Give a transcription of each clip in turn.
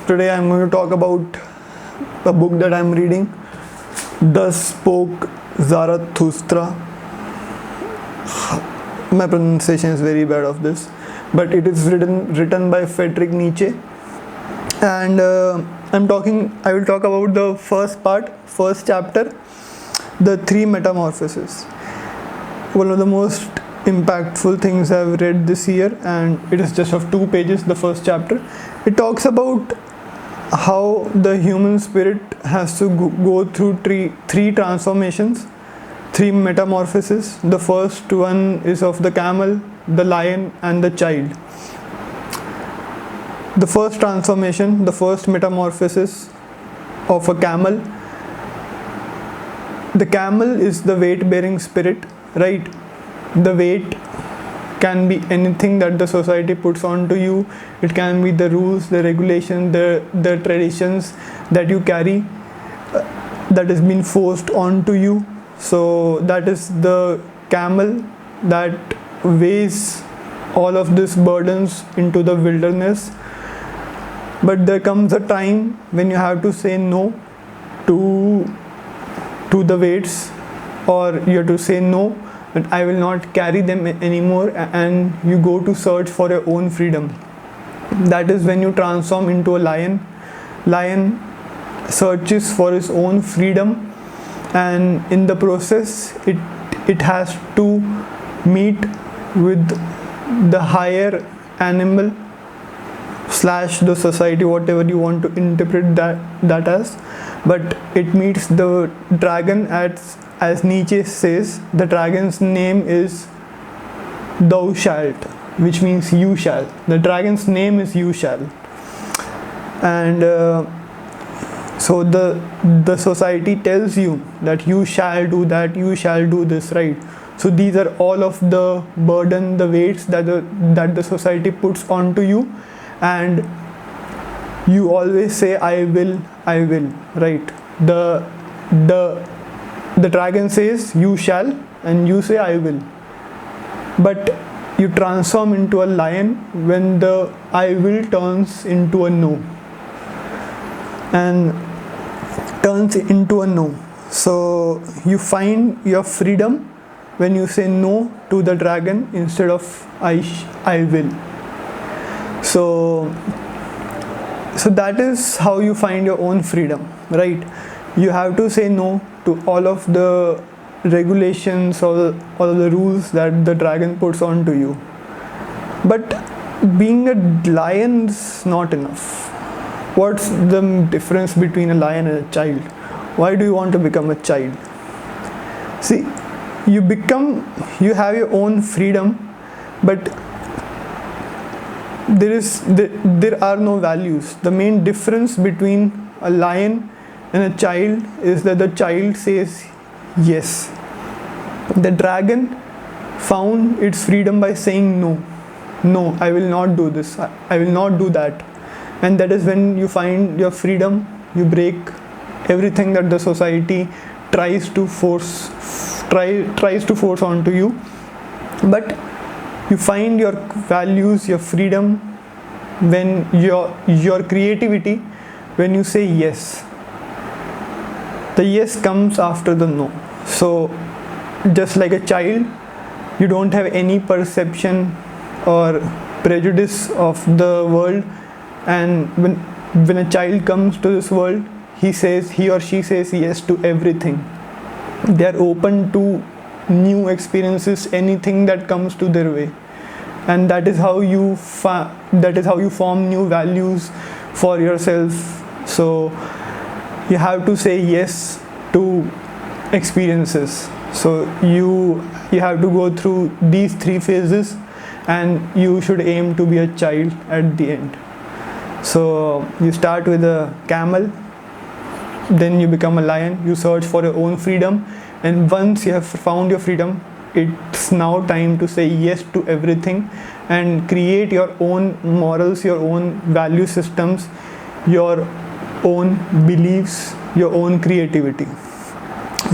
Today I'm going to talk about a book that I'm reading. Thus Spoke Zarathustra. My pronunciation is very bad of this, but it is written by Friedrich Nietzsche. And I will talk about the first chapter, the three metamorphoses. One of the most impactful things I've read this year, and it is just of 2 pages, the first chapter. It talks about how the human spirit has to go through three transformations, 3 metamorphoses. The first one is of the camel, the lion, and the child. The first transformation, the first metamorphosis of a camel. The camel is the weight-bearing spirit, right? The weight can be anything that the society puts onto you. It can be the rules, the regulations, the traditions that you carry, that has been forced onto you. So that is the camel that weighs all of these burdens into the wilderness. But there comes a time when you have to say no to the weights, or you have to say no, that I will not carry them anymore, and you go to search for your own freedom. That is when you transform into a lion. Lion searches for his own freedom, and in the process it has to meet with the higher animal / the society, whatever you want to interpret that as. But it meets the dragon, as Nietzsche says. The dragon's name is thou shalt, which means you shall. The dragon's name is you shall. And so the society tells you that you shall do that, you shall do this, right? So these are all of the burden, the weights that the society puts onto you, and you always say I will, right? The dragon says you shall, and you say I will. But you transform into a lion when the I will turns into a no, and turns into a no. So you find your freedom when you say no to the dragon instead of I will. So that is how you find your own freedom, right? You have to say no to all of the regulations or all of the rules that the dragon puts onto you. But being a lion is not enough. What's the difference between a lion and a child? Why do you want to become a child? See, you have your own freedom, but there are no values. The main difference between a lion and a child is that the child says yes. The dragon found its freedom by saying no, I will not do this, I will not do that. And that is when you find your freedom. You break everything that the society tries to force onto you. But you find your values, your freedom, when your creativity, when you say yes. The yes comes after the no. So just like a child, you don't have any perception or prejudice of the world, and when a child comes to this world, he or she says yes to everything. They are open to new experiences, anything that comes to their way. And that is how you form new values for yourself. So you have to say yes to experiences. So you have to go through these 3 phases, and you should aim to be a child at the end. So you start with a camel, then you become a lion. You search for your own freedom, and once you have found your freedom, it's now time to say yes to everything and create your own morals, your own value systems, your own beliefs, your own creativity.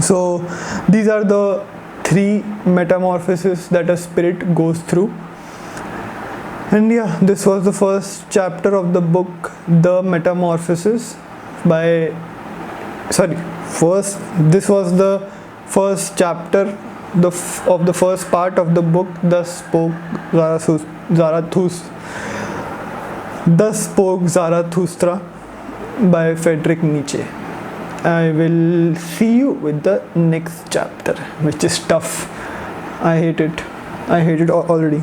So these are the 3 metamorphoses that a spirit goes through. And yeah, this was the first chapter of the book The Metamorphoses by this was the first chapter of the first part of the book Thus Spoke Zarathustra by Friedrich Nietzsche. I will see you with the next chapter, which is tough. I hate it already.